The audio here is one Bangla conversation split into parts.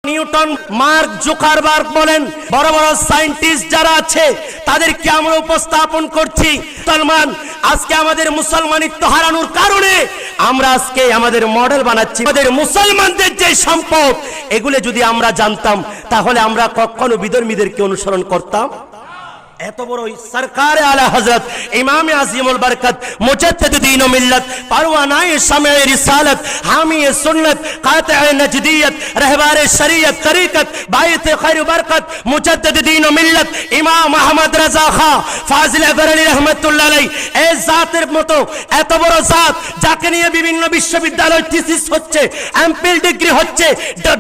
নিউটন, মার্ক জুকারবার্গ বলেন, বড় বড় সায়েন্টিস্ট যারা আছে তাদেরকে আমরা উপস্থাপন করছি। মুসলমান আজকে আমাদের মুসলমানিত্ব হারানোর কারণে আমরা আজকে আমাদের মডেল বানাচ্ছি। আমাদের মুসলমানদের যে সম্পদ, এগুলো যদি আমরা জানতাম তাহলে আমরা কখনো বিধর্মীদেরকে অনুসরণ করতাম। এত বড় সরকার আলা হযরত ইমাম আযীমুল বরকত মুজাদ্দিদ দ্বীন ও মিল্লাত পারওয়ানায়ে শামে রিসালাত হামিয়ে সুন্নাত কাতিয়ে নজদিয়ত রাহবারে শরিয়ত তরিকত বায়েতে খৈর বরকত মুজাদ্দিদ দ্বীন ও মিল্লাত ইমাম আহমদ রাজা খাঁ ফাজিলে বরেলী রাহমাতুল্লাহ আলাইহি, এই জাতের মতো এত বড় জাত যাকে নিয়ে বিভিন্ন বিশ্ববিদ্যালয় থিসিস হচ্ছে, এমফিল ডিগ্রি হচ্ছে,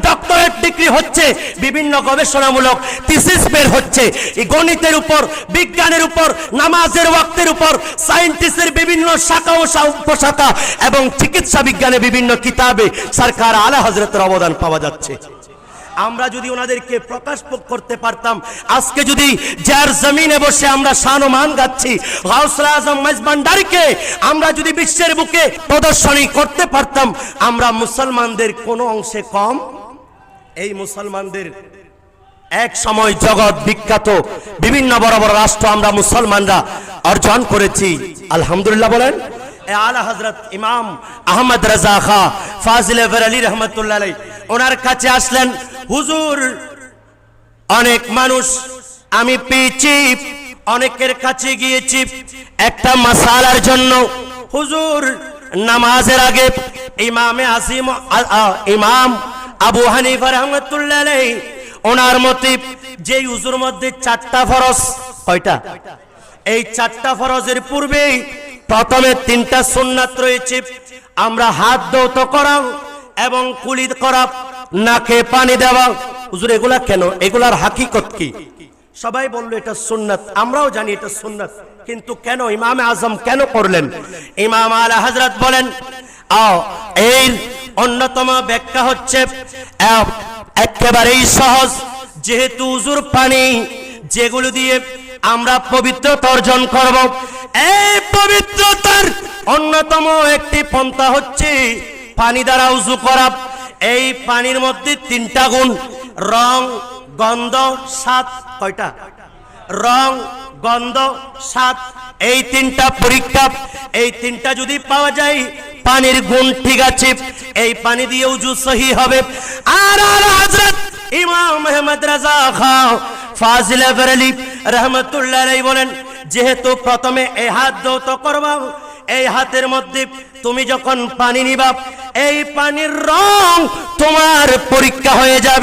ডক্টরেট ডিগ্রি হচ্ছে, বিভিন্ন গবেষণামূলক থিসিস বের হচ্ছে এই গণিতের উপর, বিজ্ঞানের উপর, নামাজের ওয়াক্তের উপর, সায়েন্টিস্টের বিভিন্ন শাখা ও উপশাখা এবং চিকিৎসা বিজ্ঞানের বিভিন্ন কিতাবে সরকার আলা হযরতের অবদান পাওয়া যাচ্ছে। আমরা যদি ওনাদেরকে প্রকাশ করতে পারতাম, আজকে যদি যার জমিনে বসে আমরা শান ও মান গাচ্ছি গাউসুল আজম মেজবান্ডারিকে আমরা যদি বিশ্বের বুকে প্রদর্শনী করতে পারতাম, আমরা মুসলমানদের কোনো অংশে কম? এই মুসলমানদের এক সময় জগৎ বিখ্যাত বিভিন্ন বড় বড় রাষ্ট্র আমরা মুসলমানরা অর্জন করেছি, আলহামদুলিল্লাহ বলেন। আলা হযরত ইমাম আহমদ রাজা খাঁ ফাজিলে বরেলী রাহমাতুল্লাহ আলাইহি ওনার কাছে আসলেন হুজুর। অনেক মানুষ আমি পেয়েছি, অনেকের কাছে গিয়েছি একটা মাসালার জন্য। হুজুর নামাজের আগে ইমামে আযীম ইমাম আবু হানিফা রাহমাতুল্লাহ আলাইহি ওনার মতে যে উজুর মধ্যে 4টা ফরজ, কয়টা? এই 4টা ফরজের পূর্বে প্রথমে 3টা সুন্নাত রয়েছে। আমরা হাত ধৌত করা এবং কুলি করা, নাকে পানি দেওয়া। হুজুর এগুলা কেন? এগুলার হাকিকত কি? সবাই বলল এটা সুন্নাত, আমরাও জানি এটা সুন্নাত, কিন্তু কেন ইমামে আজম কেন করলেন? ইমাম আলা হযরত বলেন এর অন্যতম ব্যাখ্যা হচ্ছে একেবারেই সহজ। যেহেতু উজুর পানি যেগুলো দিয়ে আমরা পবিত্রতা অর্জন করব, এই পবিত্রতার অন্যতম একটি পন্থা হচ্ছে পানি দ্বারা উজু করা। এই পানির মধ্যে 3টা গুণ, রং, গন্ধ, স্বাদ। কয়টা? রং, গন্ধ, স্বাদ, এই 3টা পরীক্ষা। এই 3টা যদি পাওয়া যায়, পানির গুণ ঠিক আছে, এই পানি দিয়ে উজু সহি হবে। আর আলা হযরত ইমাম আহমদ রাজা খাঁ ফাজিলে বরেলী রাহমাতুল্লাহ আলাইহি বলেন, যেহেতু প্রথমে এই হাত ধৌত করবা, এই হাতের মধ্যে তুমি যখন পানি নিবা, এই পানির রং তোমার পরীক্ষা হয়ে যাবে।